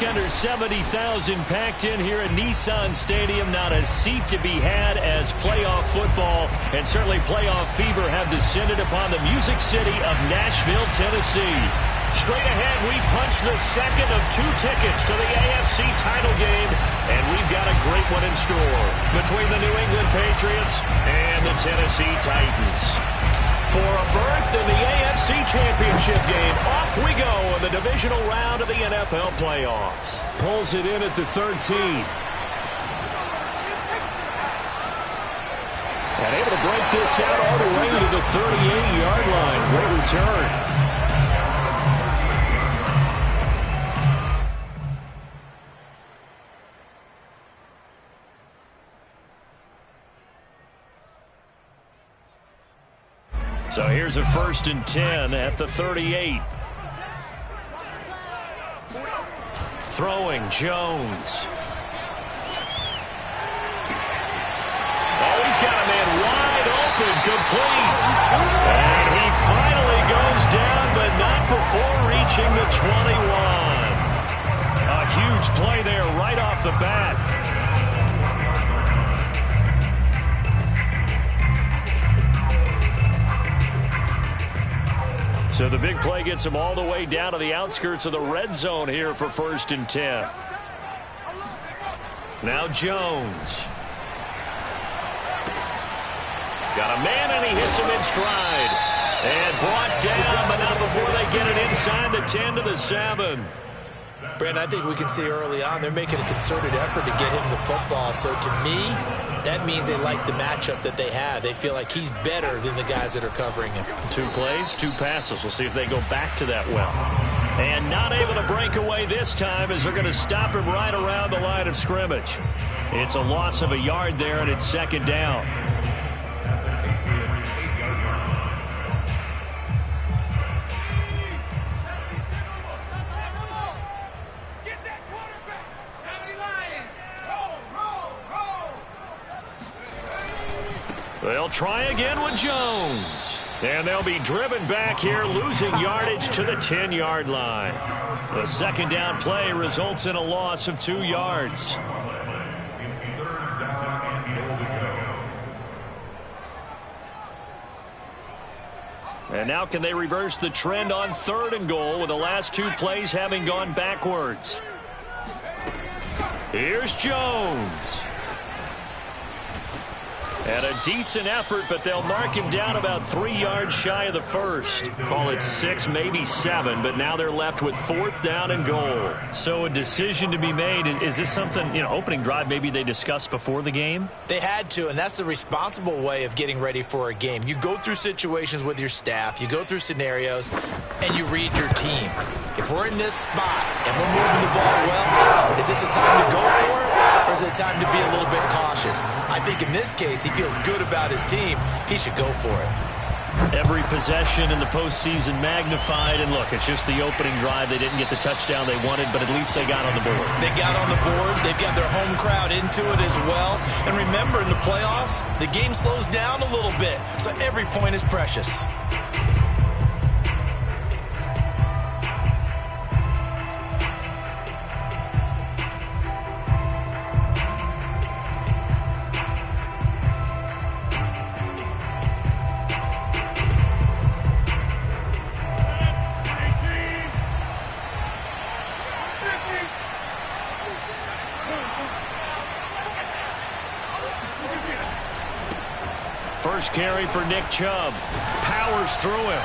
Just under 70,000 packed in here at Nissan Stadium. Not a seat to be had as playoff football and certainly playoff fever have descended upon the Music City of Nashville, Tennessee. Straight ahead, we punch the second of 2 tickets to the AFC title game, and we've got a great one in store between the New England Patriots and the Tennessee Titans. For a berth in the AFC Championship game, off we go in the divisional round of the NFL playoffs. Pulls it in at the 13. And able to break this out all the way to the 38-yard line. Great return. So here's a 1st and 10 at the 38. Throwing Jones. Oh, he's got a man wide open, complete. And he finally goes down, but not before reaching the 21. A huge play there right off the bat. So the big play gets him all the way down to the outskirts of the red zone here for 1st and 10. Now Jones. Got a man, and he hits him in stride. And brought down, but not before they get it inside the 10 to the 7. Brent, I think we can see early on they're making a concerted effort to get him the football. So to me, that means they like the matchup that they have. They feel like he's better than the guys that are covering him. 2 plays, 2 passes. We'll see if they go back to that well. And not able to break away this time as they're going to stop him right around the line of scrimmage. It's a loss of a yard there, and it's 2nd down. They'll try again with Jones. And they'll be driven back here, losing yardage to the 10-yard line. The 2nd down play results in a loss of 2 yards. And now can they reverse the trend on 3rd and goal with the last 2 plays having gone backwards? Here's Jones. And a decent effort, but they'll mark him down about 3 yards shy of the 1st. Call it 6, maybe 7, but now they're left with 4th down and goal. So a decision to be made. Is this something, opening drive maybe they discussed before the game? They had to, and that's the responsible way of getting ready for a game. You go through situations with your staff, you go through scenarios, and you read your team. If we're in this spot and we're moving the ball well, is this a time to go for it? Or is it time to be a little bit cautious? I think in this case, he feels good about his team. He should go for it. Every possession in the postseason magnified. And look, it's just the opening drive. They didn't get the touchdown they wanted, but at least they got on the board. They got on the board. They've got their home crowd into it as well. And remember, in the playoffs, the game slows down a little bit. So every point is precious. First carry for Nick Chubb. Powers through him.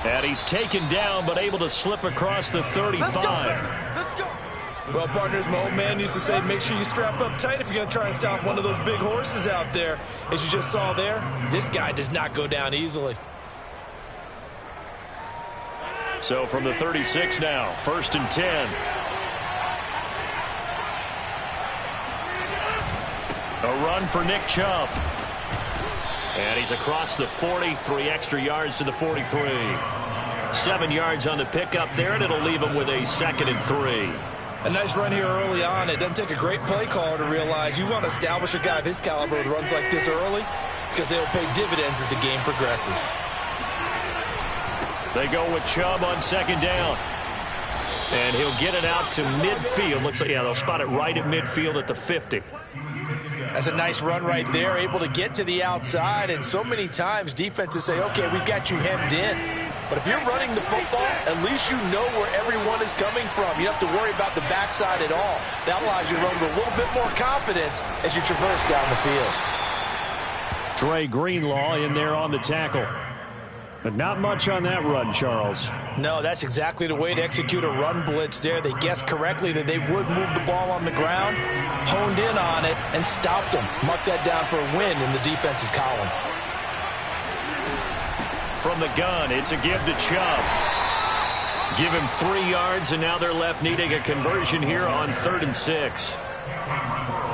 And he's taken down, but able to slip across the 35. Let's go. Well, partners, my old man used to say, make sure you strap up tight if you're going to try and stop one of those big horses out there. As you just saw there, this guy does not go down easily. So from the 36 now, 1st and 10. A run for Nick Chubb. And he's across the 40, 3 extra yards to the 43. 7 yards on the pickup there, and it'll leave him with a 2nd and 3. A nice run here early on. It doesn't take a great play caller to realize you want to establish a guy of his caliber with runs like this early because they'll pay dividends as the game progresses. They go with Chubb on 2nd down. And he'll get it out to midfield. Looks like, yeah, they'll spot it right at midfield at the 50. That's a nice run right there, able to get to the outside. And so many times defenses say, okay, we've got you hemmed in. But if you're running the football, at least you know where everyone is coming from. You don't have to worry about the backside at all. That allows you to run with a little bit more confidence as you traverse down the field. Dre Greenlaw in there on the tackle. But not much on that run, Charles. No, that's exactly the way to execute a run blitz there. They guessed correctly that they would move the ball on the ground, honed in on it, and stopped them. Marked that down for a win in the defense's column. From the gun, it's a give to Chubb. Give him 3 yards, and now they're left needing a conversion here on 3rd and 6.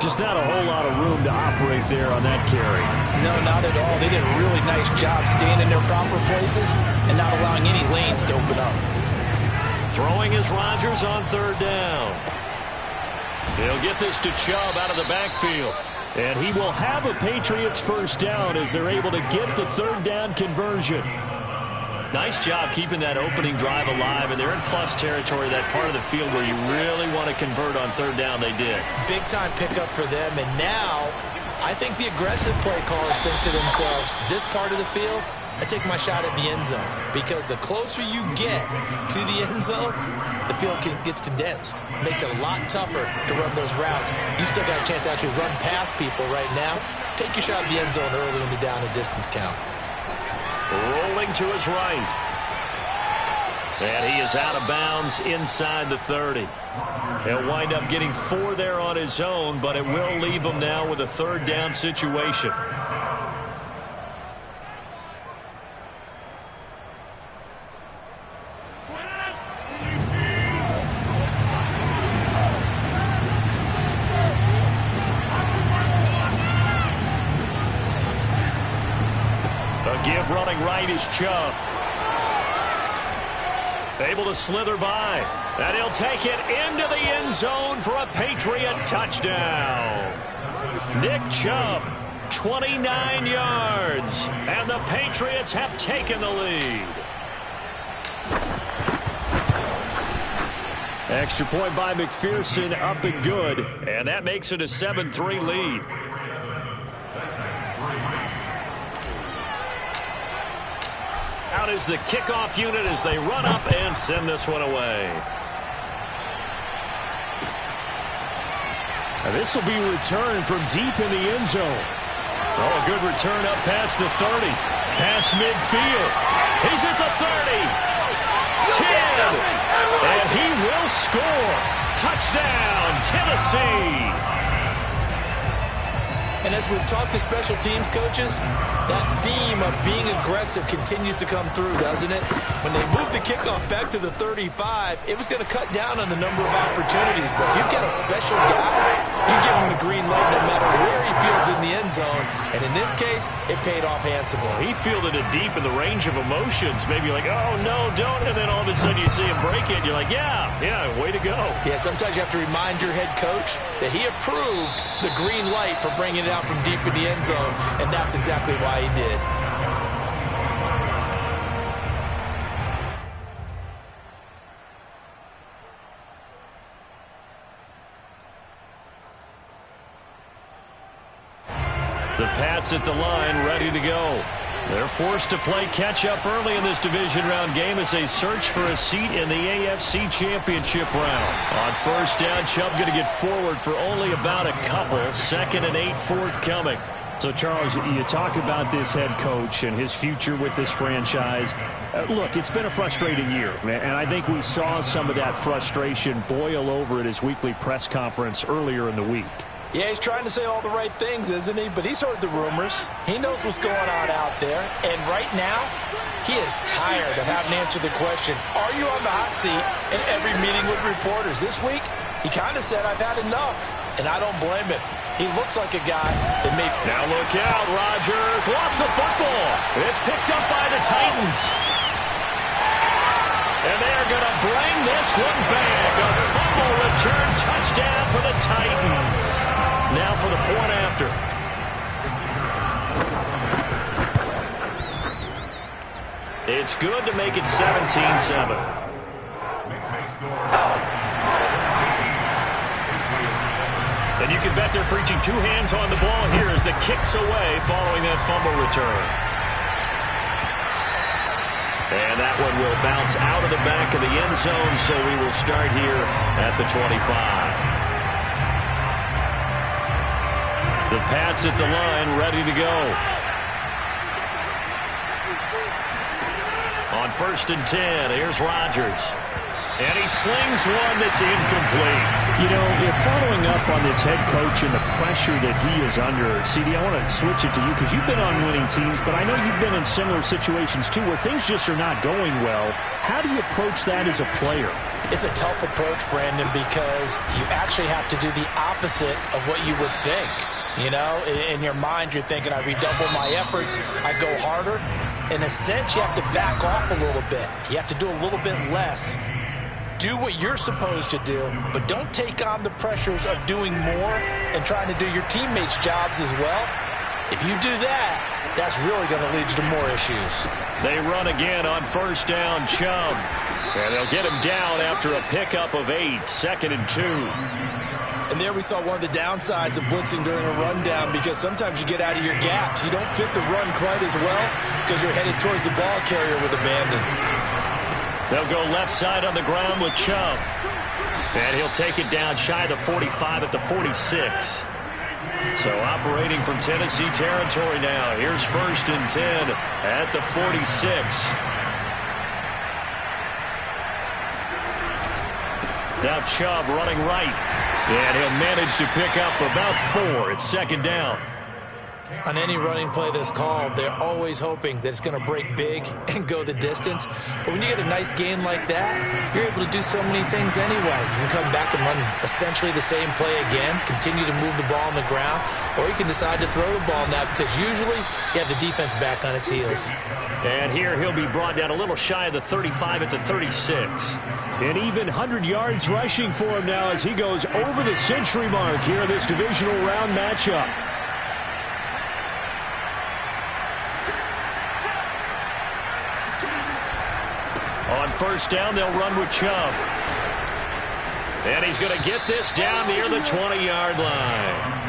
Just not a whole lot of room to operate there on that carry. No, not at all. They did a really nice job staying in their proper places and not allowing any lanes to open up. Throwing is Rodgers on 3rd down. He'll get this to Chubb out of the backfield. And he will have a Patriots 1st down as they're able to get the 3rd down conversion. Nice job keeping that opening drive alive, and they're in plus territory, that part of the field where you really want to convert on 3rd down. They did. Big-time pickup for them, and now I think the aggressive play callers think to themselves, this part of the field, I take my shot at the end zone, because the closer you get to the end zone, the field gets condensed. It makes it a lot tougher to run those routes. You still got a chance to actually run past people right now. Take your shot at the end zone early in the down and distance count. Rolling to his right. And he is out of bounds inside the 30. He'll wind up getting 4 there on his own, but it will leave him now with a 3rd down situation. Give running right is Chubb. Able to slither by. And he'll take it into the end zone for a Patriot touchdown. Nick Chubb, 29 yards. And the Patriots have taken the lead. Extra point by McPherson, up and good. And that makes it a 7-3 lead. Out is the kickoff unit as they run up and send this one away. And this will be returned from deep in the end zone. Oh, a good return up past the 30. Past midfield. He's at the 30. 10. And he will score. Touchdown, Tennessee. And as we've talked to special teams coaches, that theme of being aggressive continues to come through, doesn't it? When they moved the kickoff back to the 35, it was going to cut down on the number of opportunities. But if you get a special guy, you give him the green light no matter where he fields in the end zone. And in this case, it paid off handsomely. He fielded it deep in the range of emotions. Maybe like, oh, no, don't. And then all of a sudden you see him break it. And you're like, yeah, way to go. Yeah, sometimes you have to remind your head coach that he approved the green light for bringing it out from deep in the end zone, and that's exactly why he did. The Pats at the line, ready to go. They're forced to play catch-up early in this division round game as they search for a seat in the AFC Championship round. On 1st down, Chubb going to get forward for only about a couple. 2nd and 8 forthcoming. So, Charles, you talk about this head coach and his future with this franchise. Look, it's been a frustrating year, and I think we saw some of that frustration boil over at his weekly press conference earlier in the week. Yeah, he's trying to say all the right things, isn't he? But he's heard the rumors. He knows what's going on out there. And right now, he is tired of having to answer the question, are you on the hot seat in every meeting with reporters? This week, he kind of said, I've had enough. And I don't blame him. He looks like a guy that may... Now look out, Rodgers lost the football. It's picked up by the Titans. And they're going to bring this one back. A fumble return touchdown for the Titans. Now for the point after. It's good to make it 17-7. And you can bet they're preaching two hands on the ball here as the kick's away following that fumble return. And that one will bounce out of the back of the end zone, so we will start here at the 25. The Pats at the line, ready to go. On 1st and 10, here's Rodgers. And he slings one that's incomplete. You know, if following up on this head coach and the pressure that he is under, CD, I want to switch it to you because you've been on winning teams, but I know you've been in similar situations too where things just are not going well. How do you approach that as a player? It's a tough approach, Brandon, because you actually have to do the opposite of what you would think. You know, in your mind, you're thinking, I redouble my efforts, I go harder. In a sense, you have to back off a little bit. You have to do a little bit less. Do what you're supposed to do, but don't take on the pressures of doing more and trying to do your teammates' jobs as well. If you do that, that's really going to lead you to more issues. They run again on 1st down, Chubb. And they'll get him down after a pickup of 8, 2nd and 2. And there we saw one of the downsides of blitzing during a rundown, because sometimes you get out of your gaps. You don't fit the run quite as well because you're headed towards the ball carrier with abandon. They'll go left side on the ground with Chubb. And he'll take it down shy of the 45 at the 46. So operating from Tennessee territory now. Here's 1st and 10 at the 46. Now Chubb running right. And he'll manage to pick up about 4 at 2nd down. On any running play that's called, they're always hoping that it's going to break big and go the distance. But when you get a nice gain like that, you're able to do so many things anyway. You can come back and run essentially the same play again, continue to move the ball on the ground, or you can decide to throw the ball now because usually you have the defense back on its heels. And here he'll be brought down a little shy of the 35 at the 36. And even 100 yards rushing for him now as he goes over the century mark here in this divisional round matchup. On 1st down, they'll run with Chubb. And he's going to get this down near the 20-yard line.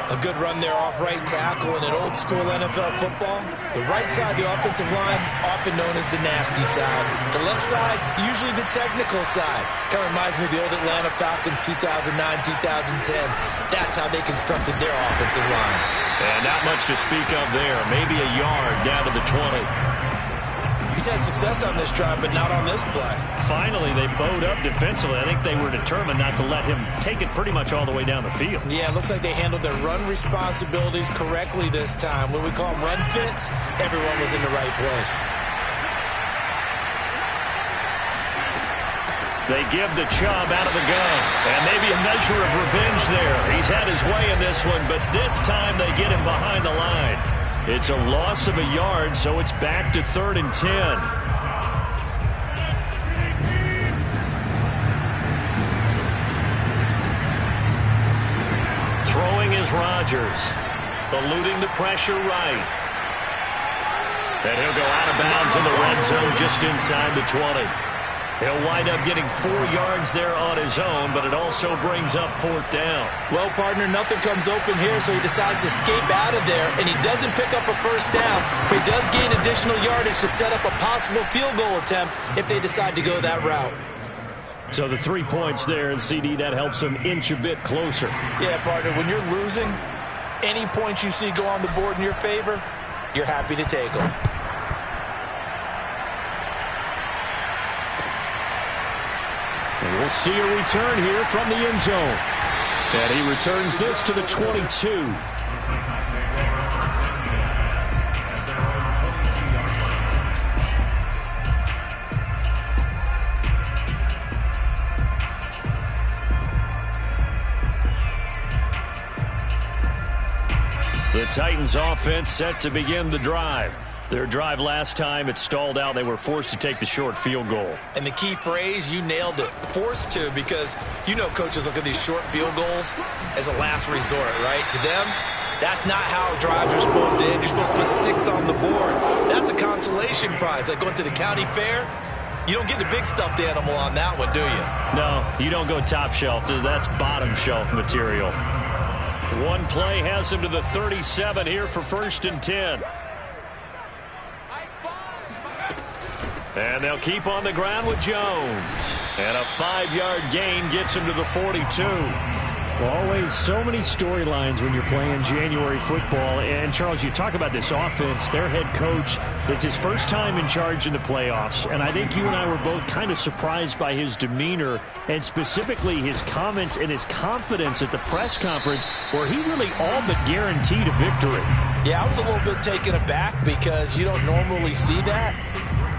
A good run there off right tackle in an old-school NFL football. The right side, the offensive line, often known as the nasty side. The left side, usually the technical side. Kind of reminds me of the old Atlanta Falcons 2009, 2010. That's how they constructed their offensive line. And not much to speak of there. Maybe a yard down to the 20. He's had success on this drive, but not on this play. Finally, they bowed up defensively. I think they were determined not to let him take it pretty much all the way down the field. Yeah, it looks like they handled their run responsibilities correctly this time. When we call them run fits, everyone was in the right place. They give the Chubb out of the gun. And maybe a measure of revenge there. He's had his way in this one, but this time they get him behind the line. It's a loss of a yard, so it's back to 3rd and 10. Throwing is Rodgers. Eluding the pressure right. And he'll go out of bounds in the red zone just inside the 20. He'll wind up getting 4 yards there on his own, but it also brings up 4th down. Well, partner, nothing comes open here, so he decides to escape out of there, and he doesn't pick up a 1st down, but he does gain additional yardage to set up a possible field goal attempt if they decide to go that route. So the 3 points there, and CD, that helps him inch a bit closer. Yeah, partner, when you're losing, any points you see go on the board in your favor, you're happy to take them. And we'll see a return here from the end zone. And he returns this to the 22. The Titans offense set to begin the drive. Their drive last time, it stalled out. They were forced to take the short field goal. And the key phrase, you nailed it, forced to, because you know coaches look at these short field goals as a last resort, right? To them, that's not how drives are supposed to end. You're supposed to put 6 on the board. That's a consolation prize. Like going to the county fair, You don't get the big stuffed animal on that one, do you? No, you don't go top shelf. That's bottom shelf material. One play has him to the 37 here for 1st and 10. And they'll keep on the ground with Jones. And a 5-yard gain gets him to the 42. Always so many storylines when you're playing January football. And, Charles, you talk about this offense. Their head coach, it's his first time in charge in the playoffs. And I think you and I were both kind of surprised by his demeanor and specifically his comments and his confidence at the press conference where he really all but guaranteed a victory. Yeah, I was a little bit taken aback because you don't normally see that.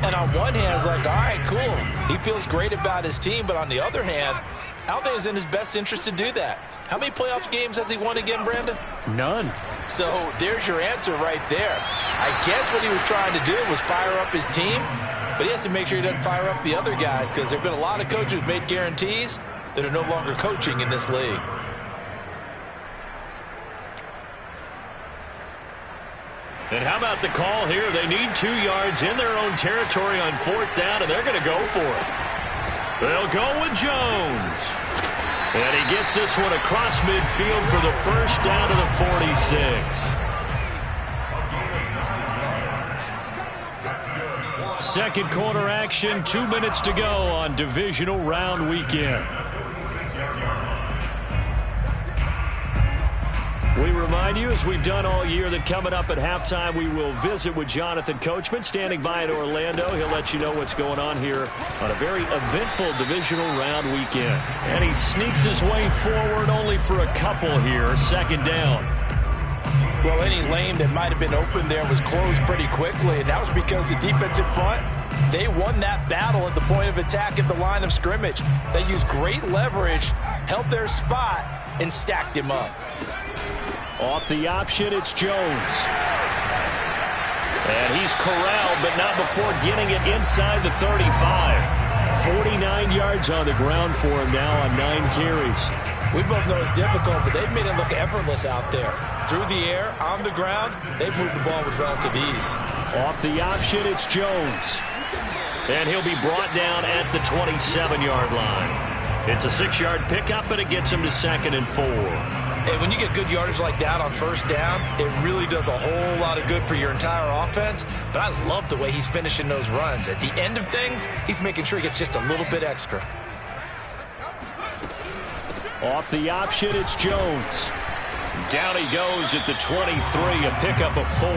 And on one hand, it's like, all right, cool. He feels great about his team. But on the other hand, I don't think it's in his best interest to do that. How many playoff games has he won again, Brandon? None. So there's your answer right there. I guess what he was trying to do was fire up his team, but he has to make sure he doesn't fire up the other guys because there have been a lot of coaches who've made guarantees that are no longer coaching in this league. And how about the call here? They need 2 yards in their own territory on 4th down, and they're going to go for it. They'll go with Jones. And he gets this one across midfield for the 1st down to the 46. Second quarter action, 2 minutes to go on divisional round weekend. We remind you, as we've done all year, that coming up at halftime, we will visit with Jonathan Coachman, standing by in Orlando. He'll let you know what's going on here on a very eventful divisional round weekend. And he sneaks his way forward only for a couple here. 2nd down. Well, any lane that might have been open there was closed pretty quickly, and that was because the defensive front, they won that battle at the point of attack at the line of scrimmage. They used great leverage, held their spot, and stacked him up. Off the option, it's Jones. And he's corralled, but not before getting it inside the 35. 49 yards on the ground for him now on 9 carries. We both know it's difficult, but they've made it look effortless out there. Through the air, on the ground, they've moved the ball with relative ease. Off the option, it's Jones. And he'll be brought down at the 27-yard line. It's a 6-yard pickup, and it gets him to 2nd and 4. And when you get good yardage like that on 1st down, it really does a whole lot of good for your entire offense. But I love the way he's finishing those runs. At the end of things, he's making sure he gets just a little bit extra. Off the option, it's Jones. Down he goes at the 23, a pickup of 4.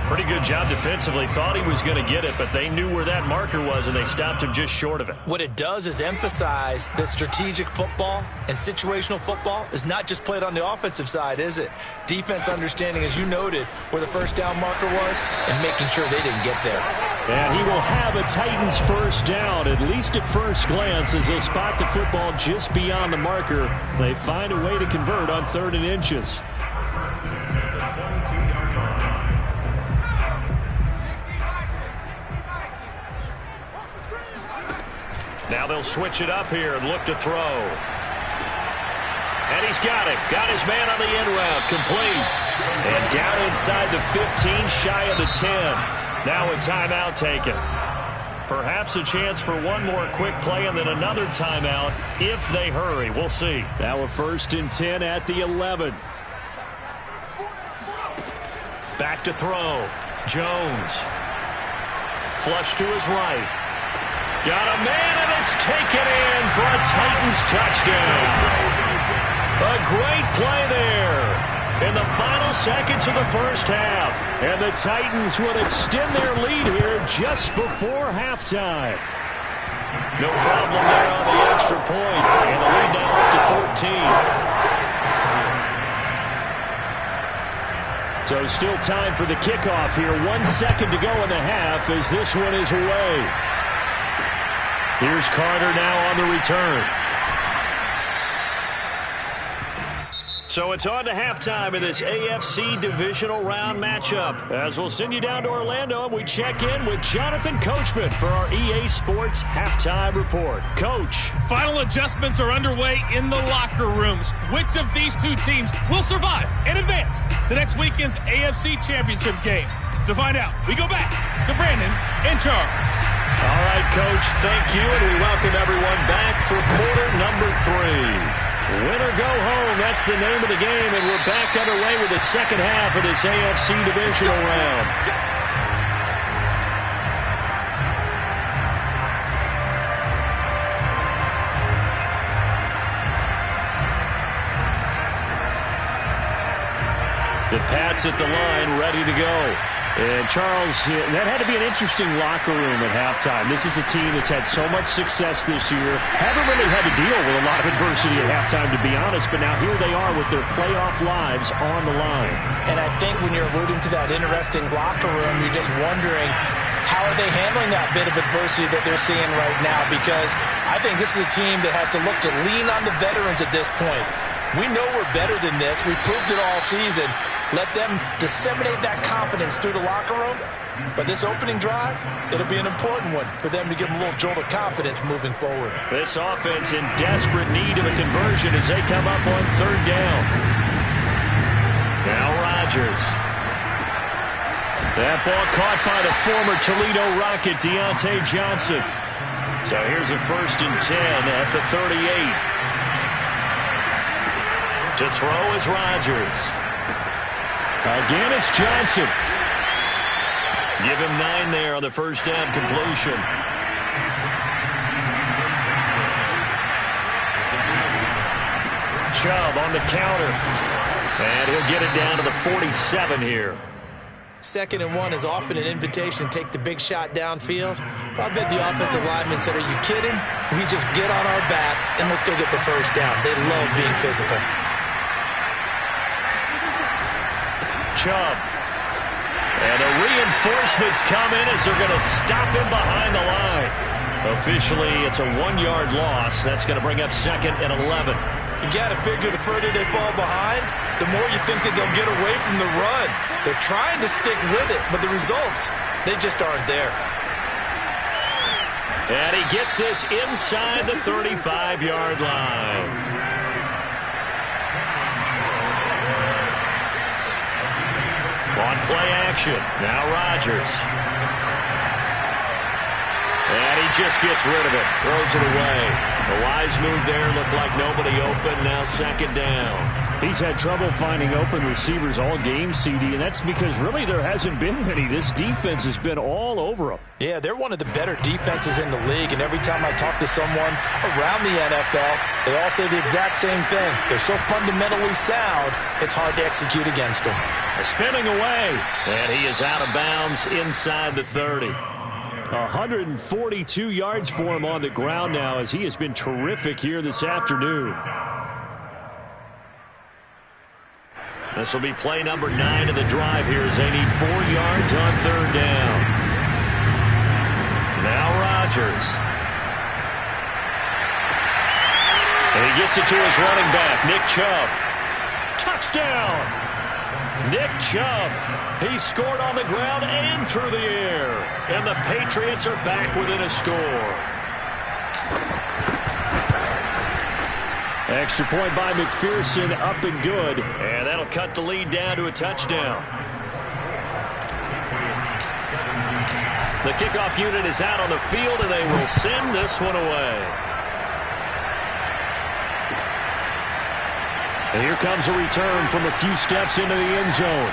Pretty good job defensively. Thought he was going to get it, but they knew where that marker was, and they stopped him just short of it. What it does is emphasize that strategic football and situational football is not just played on the offensive side, is it? Defense understanding, as you noted, where the 1st down marker was and making sure they didn't get there. And he will have a Titans 1st down, at least at first glance, as they'll spot the football just beyond the marker. They find a way to convert on 3rd and inches. Now they'll switch it up here and look to throw. And he's got it. Got his man on the end route. Complete. And down inside the 15, shy of the 10. Now a timeout taken. Perhaps a chance for one more quick play and then another timeout if they hurry. We'll see. Now a 1st and 10 at the 11. Back to throw. Jones. Flush to his right. Got a man, and it's taken in for a Titans touchdown. A great play there in the final seconds of the 1st half. And the Titans would extend their lead here just before halftime. No problem there on the extra point. And the lead now up to 14. So still time for the kickoff here. 1 second to go in the half as this one is away. Here's Carter now on the return. So it's on to halftime in this AFC divisional round matchup. As we'll send you down to Orlando, and we check in with Jonathan Coachman for our EA Sports Halftime Report. Coach. Final adjustments are underway in the locker rooms. Which of these two teams will survive and advance to next weekend's AFC Championship game? To find out, we go back to Brandon and Charles. All right, Coach, thank you, and we welcome everyone back for quarter number 3. Win or go home, that's the name of the game, and we're back underway with the second half of this AFC divisional round. The Pats at the line, ready to go. And, Charles, that had to be an interesting locker room at halftime. This is a team that's had so much success this year. Haven't really had to deal with a lot of adversity at halftime, to be honest. But now here they are with their playoff lives on the line. And I think when you're alluding to that interesting locker room, you're just wondering, how are they handling that bit of adversity that they're seeing right now? Because I think this is a team that has to look to lean on the veterans at this point. We know we're better than this. We proved it all season. Let them disseminate that confidence through the locker room. But this opening drive, it'll be an important one for them to give them a little jolt of confidence moving forward. This offense in desperate need of a conversion as they come up on third down. Now Rodgers. That ball caught by the former Toledo Rocket, Deontay Johnson. So here's a 1st and 10 at the 38. To throw is Rodgers. Again, it's Johnson. Give him 9 there on the first down completion. Chubb on the counter. And he'll get it down to the 47 here. 2nd and 1 is often an invitation to take the big shot downfield. But I bet the offensive lineman said, are you kidding? We just get on our backs and let's go get the first down. They love being physical. Chubb. And the reinforcements come in as they're going to stop him behind the line. Officially, it's a 1-yard loss. That's going to bring up 2nd and 11. You got to figure the further they fall behind, the more you think that they'll get away from the run. They're trying to stick with it, but the results, they just aren't there. And he gets this inside the 35-yard line. On play action, now Rodgers. And he just gets rid of it, throws it away. A wise move there, looked like nobody open, now 2nd down. He's had trouble finding open receivers all game, CD, and that's because really there hasn't been many. This defense has been all over them. Yeah, they're one of the better defenses in the league, and every time I talk to someone around the NFL, they all say the exact same thing. They're so fundamentally sound, it's hard to execute against them. Spinning away, and he is out of bounds inside the 30. 142 yards for him on the ground now as he has been terrific here this afternoon. This will be play number 9 of the drive here as they need 4 yards on third down. Now Rodgers. And he gets it to his running back, Nick Chubb. Touchdown! Nick Chubb. He scored on the ground and through the air. And the Patriots are back within a score. Extra point by McPherson, up and good. And that'll cut the lead down to a touchdown. The kickoff unit is out on the field, and they will send this one away. And here comes a return from a few steps into the end zone.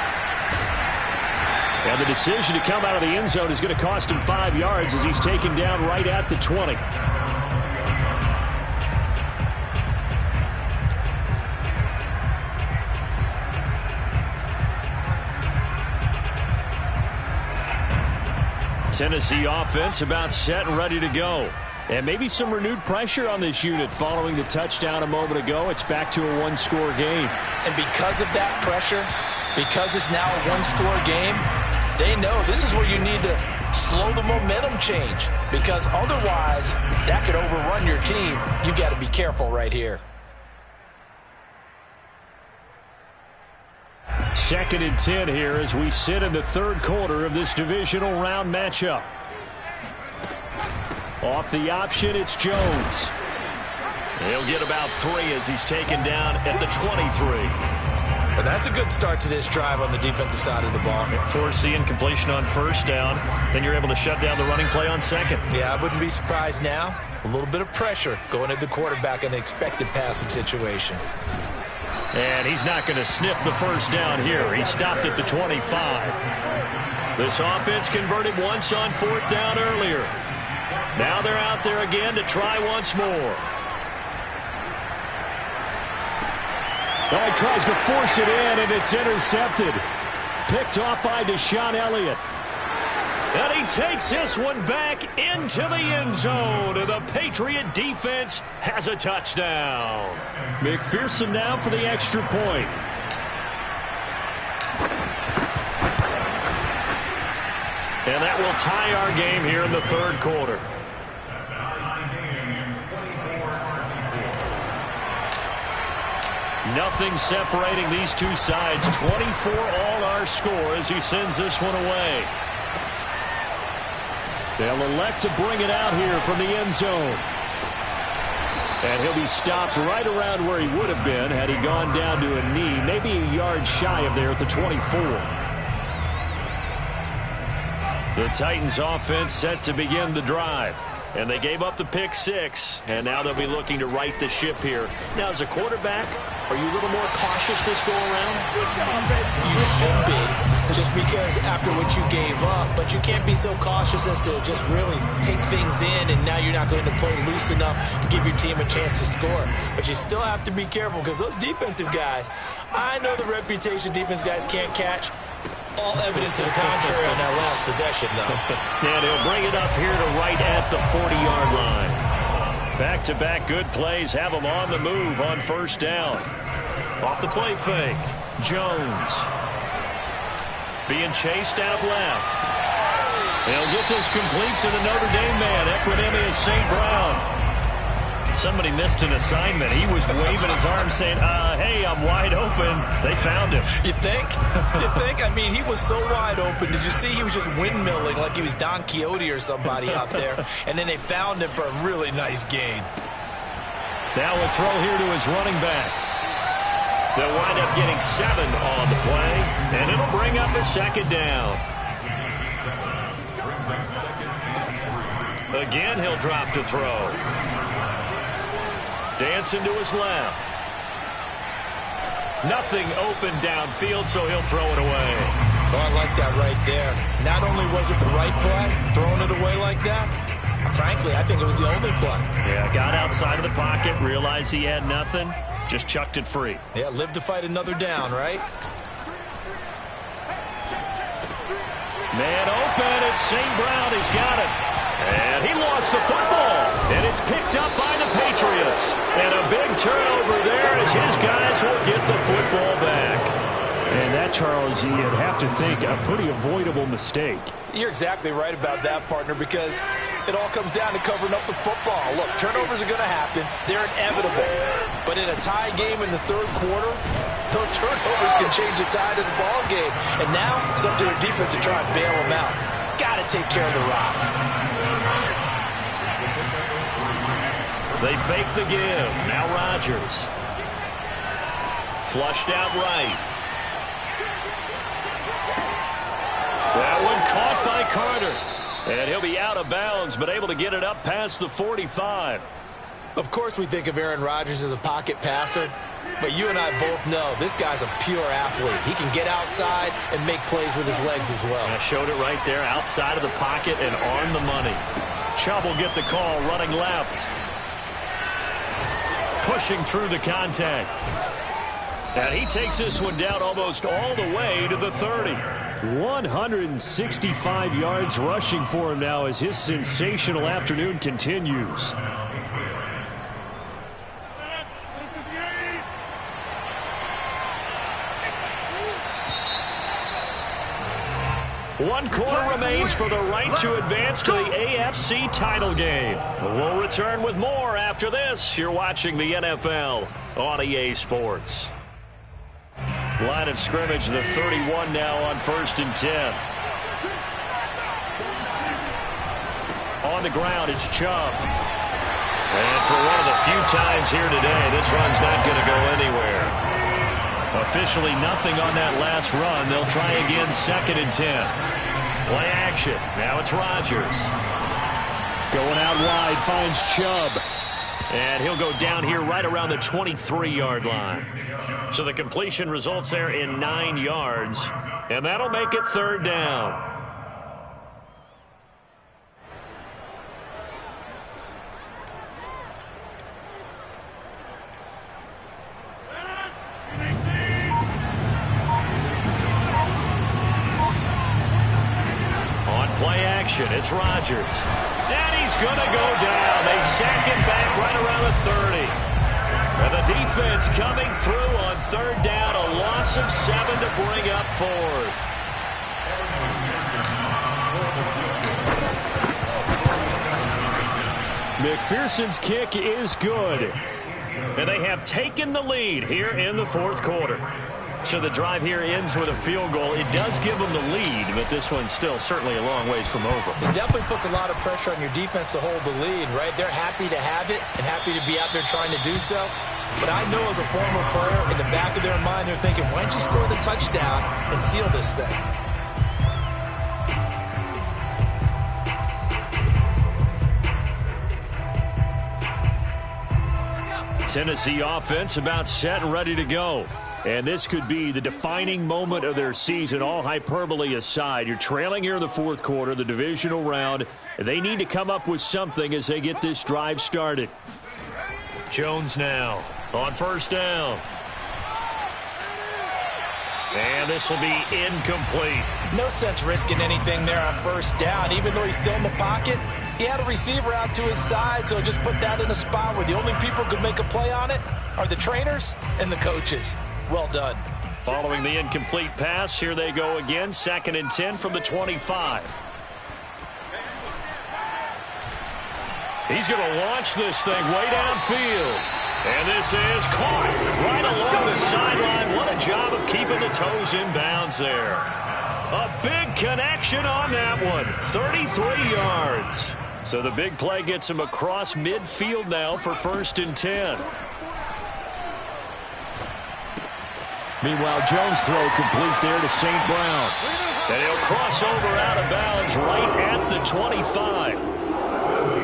And the decision to come out of the end zone is going to cost him 5 yards as he's taken down right at the 20. Tennessee offense about set and ready to go. And maybe some renewed pressure on this unit following the touchdown a moment ago. It's back to a 1-score game. And because of that pressure, because it's now a 1-score game, they know this is where you need to slow the momentum change. Because otherwise, that could overrun your team. You've got to be careful right here. 2nd and 10 here as we sit in the third quarter of this divisional round matchup. Off the option, it's Jones. He'll get about 3 as he's taken down at the 23. Well, that's a good start to this drive on the defensive side of the ball. Force the incompletion on first down. Then you're able to shut down the running play on second. Yeah, I wouldn't be surprised now. A little bit of pressure going at the quarterback in the expected passing situation. And he's not going to sniff the first down here. He stopped at the 25. This offense converted once on fourth down earlier. Now they're out there again to try once more. Well, he tries to force it in, and it's intercepted. Picked off by Deshaun Elliott. And he takes this one back into the end zone. And the Patriot defense has a touchdown. McPherson now for the extra point. And that will tie our game here in the third quarter. Nothing separating these two sides. 24 all our score as he sends this one away. They'll elect to bring it out here from the end zone. And he'll be stopped right around where he would have been had he gone down to a knee, maybe a yard shy of there at the 24. The Titans offense set to begin the drive. And they gave up the pick six, and now they'll be looking to right the ship here. Now, as a quarterback, are you a little more cautious this go-around? You should be, just because after what you gave up, but you can't be so cautious as to just really take things in, and now you're not going to play loose enough to give your team a chance to score. But you still have to be careful, because those defensive guys, I know the reputation defense guys can't catch. All evidence to the contrary on that last possession, though. And he'll bring it up here to right at the 40-yard line. Back-to-back good plays have him on the move on first down. Off the play fake. Jones. Being chased out left. They'll get this complete to the Notre Dame man, Equinemius St. Brown. Somebody missed an assignment. He was waving his arms saying, hey, I'm wide open. They found him. You think? You think? I mean, he was so wide open. Did you see he was just windmilling like he was Don Quixote or somebody out there? And then they found him for a really nice gain. Now a throw here to his running back. They'll wind up getting 7 on the play, and it'll bring up a second down. Again, he'll drop to throw. Dancing to his left. Nothing open downfield, so he'll throw it away. Oh, I like that right there. Not only was it the right play, throwing it away like that, frankly, I think it was the only play. Yeah, got outside of the pocket, realized he had nothing, just chucked it free. Yeah, live to fight another down, right? Man open, it's St. Brown, he's got it. And he lost the football, and it's picked up by the Patriots. And a big turnover there as his guys will get the football back. And that, Charles, you'd have to think a pretty avoidable mistake. You're exactly right about that, partner, because it all comes down to covering up the football. Look, turnovers are going to happen. They're inevitable. But in a tie game in the third quarter, those turnovers can change the tide of the ball game. And now it's up to their defense to try and bail them out. Got to take care of the rock. They fake the give. Now Rodgers. Flushed out right. That one caught by Carter. And he'll be out of bounds, but able to get it up past the 45. Of course we think of Aaron Rodgers as a pocket passer, but you and I both know this guy's a pure athlete. He can get outside and make plays with his legs as well. I showed it right there, outside of the pocket and on the money. Chubb will get the call, running left. Pushing through the contact. And he takes this one down almost all the way to the 30. 165 yards rushing for him now as his sensational afternoon continues. One quarter remains for the right to advance to the AFC title game. We'll return with more after this. You're watching the NFL on EA Sports. Line of scrimmage, the 31 now on 1st and 10. On the ground, it's Chubb. And for one of the few times here today, this run's not going to go anywhere. Officially nothing on that last run. They'll try again, 2nd and 10. Play action. Now it's Rodgers. Going out wide, finds Chubb. And he'll go down here right around the 23-yard line. So the completion results there in 9 yards. And that'll make it 3rd down. On play action, it's Rodgers. And he's going to go down. They sack him back right around the 30. And the defense coming through on 3rd down. A loss of 7 to bring up 4th. McPherson's kick is good. And they have taken the lead here in the 4th quarter. So the drive here ends with a field goal. It does give them the lead, but this one's still certainly a long ways from over. It definitely puts a lot of pressure on your defense to hold the lead, right? They're happy to have it and happy to be out there trying to do so. But I know as a former player, in the back of their mind, they're thinking, why don't you score the touchdown and seal this thing? Tennessee offense about set and ready to go. And this could be the defining moment of their season, all hyperbole aside. You're trailing here in the 4th quarter, the divisional round. They need to come up with something as they get this drive started. Jones now on 1st down. And this will be incomplete. No sense risking anything there on 1st down. Even though he's still in the pocket, he had a receiver out to his side, so just put that in a spot where the only people who could make a play on it are the trainers and the coaches. Well done. Following the incomplete pass, here they go again. 2nd and 10 from the 25. He's going to launch this thing way downfield. And this is caught right along the sideline. What a job of keeping the toes in bounds there. A big connection on that one. 33 yards. So the big play gets him across midfield now for 1st and 10. Meanwhile, Jones' throw complete there to St. Brown. And he'll cross over out of bounds right at the 25.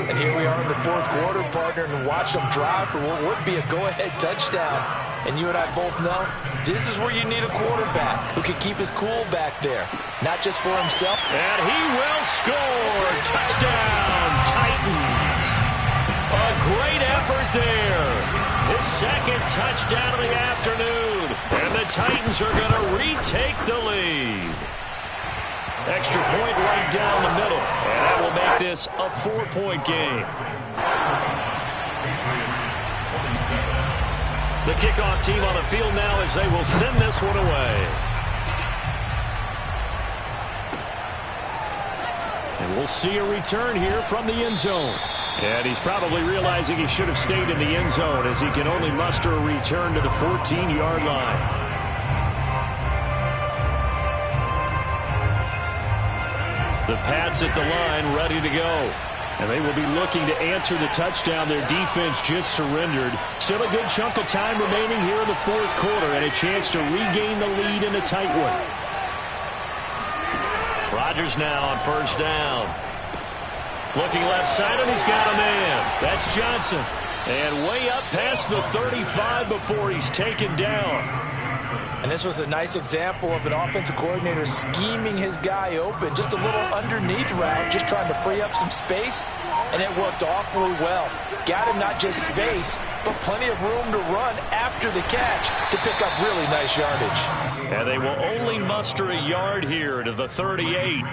And here we are in the 4th quarter, partner, and watch them drive for what would be a go-ahead touchdown. And you and I both know this is where you need a quarterback who can keep his cool back there, not just for himself. And he will score. Touchdown, Titans. A great effort there. His 2nd touchdown of the afternoon. And the Titans are going to retake the lead. Extra point right down the middle. And that will make this a 4-point game. The kickoff team on the field now as they will send this one away. And we'll see a return here from the end zone. And he's probably realizing he should have stayed in the end zone as he can only muster a return to the 14-yard line. The Pats at the line ready to go. And they will be looking to answer the touchdown their defense just surrendered. Still a good chunk of time remaining here in the 4th quarter and a chance to regain the lead in a tight one. Rodgers now on 1st down. Looking left side, and he's got a man. That's Johnson. And way up past the 35 before he's taken down. And this was a nice example of an offensive coordinator scheming his guy open. Just a little underneath route, just trying to free up some space. And it worked awfully well. Got him not just space, but plenty of room to run after the catch to pick up really nice yardage. And they will only muster a yard here to the 38.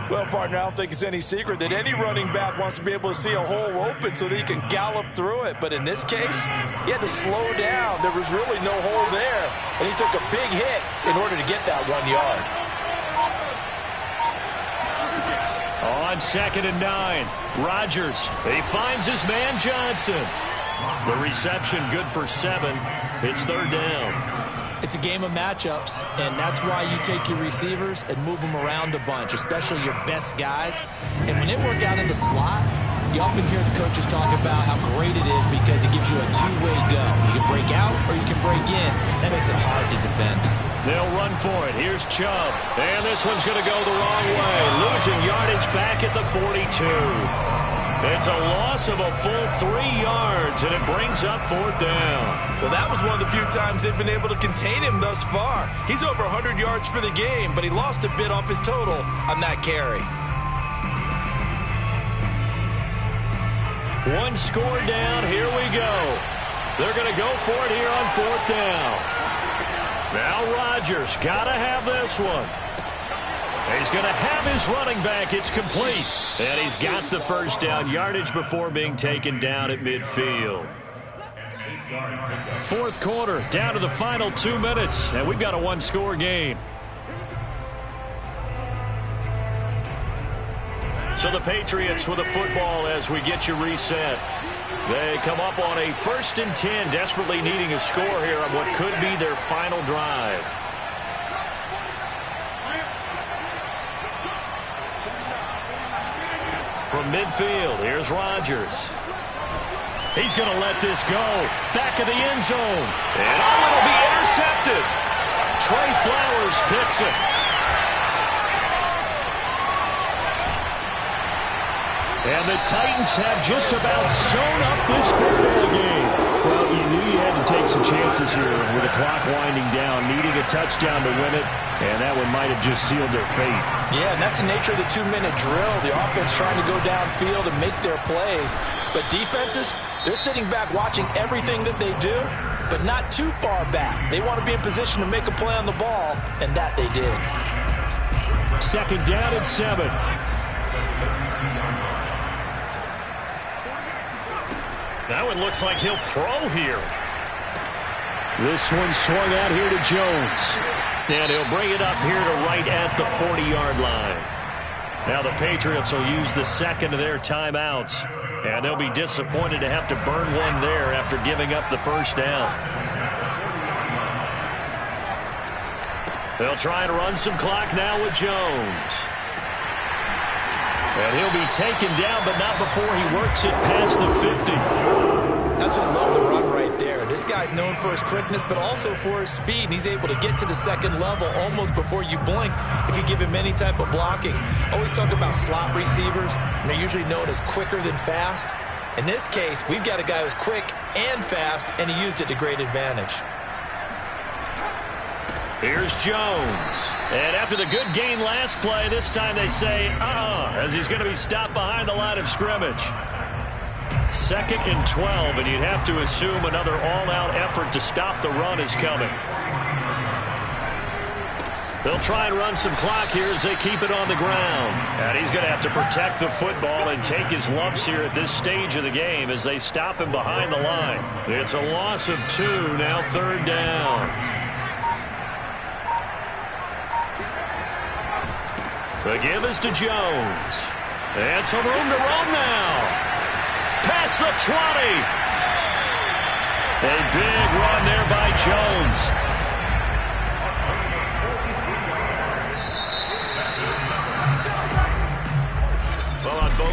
Well, partner, I don't think it's any secret that any running back wants to be able to see a hole open so that he can gallop through it. But in this case, he had to slow down. There was really no hole there. And he took a big hit in order to get that 1 yard. On 2nd and 9, Rodgers. He finds his man Johnson. The reception good for 7. It's 3rd down. It's a game of matchups, and that's why you take your receivers and move them around a bunch, especially your best guys. And when they work out in the slot, You often hear the coaches talk about how great it is because it gives you a two-way go. You can break out or you can break in. That makes it hard to defend. They'll run for it. Here's Chubb. And this one's going to go the wrong way. Losing yardage back at the 42. It's a loss of a full 3 yards, and it brings up 4th down. Well, that was one of the few times they've been able to contain him thus far. He's over 100 yards for the game, but he lost a bit off his total on that carry. One score down. Here we go. They're going to go for it here on 4th down. Now Rodgers got to have this one. He's going to have his running back. It's complete. And he's got the first down yardage before being taken down at midfield. 4th quarter, down to the final 2 minutes. And we've got a one-score game. So the Patriots with the football as we get you reset. They come up on a 1st and 10, desperately needing a score here on what could be their final drive. From midfield, here's Rodgers. He's going to let this go. Back of the end zone. And it'll be intercepted. Trey Flowers picks it. And the Titans have just about sewn up this football game. Well, you knew you had to take some chances here with the clock winding down, needing a touchdown to win it, and that one might have just sealed their fate. Yeah, and that's the nature of the 2-minute drill. The offense trying to go downfield and make their plays. But defenses, they're sitting back watching everything that they do, but not too far back. They want to be in position to make a play on the ball, and that they did. 2nd down and 7. That one looks like he'll throw here. This one swung out here to Jones. And he'll bring it up here to right at the 40-yard line. Now the Patriots will use the second of their timeouts. And they'll be disappointed to have to burn one there after giving up the first down. They'll try and run some clock now with Jones. And he'll be taken down, but not before he works it past the 50. That's what I love the run right there. This guy's known for his quickness, but also for his speed. And he's able to get to the second level almost before you blink if you give him any type of blocking. Always talk about slot receivers, and they're usually known as quicker than fast. In this case, we've got a guy who's quick and fast, and he used it to great advantage. Here's Jones. And after the good gain last play, this time they say, as he's going to be stopped behind the line of scrimmage. 2nd and 12, and you'd have to assume another all-out effort to stop the run is coming. They'll try and run some clock here as they keep it on the ground. And he's going to have to protect the football and take his lumps here at this stage of the game as they stop him behind the line. It's a loss of 2, now 3rd down. The give is to Jones. And some room to run now. Past the 20. A big run there by Jones.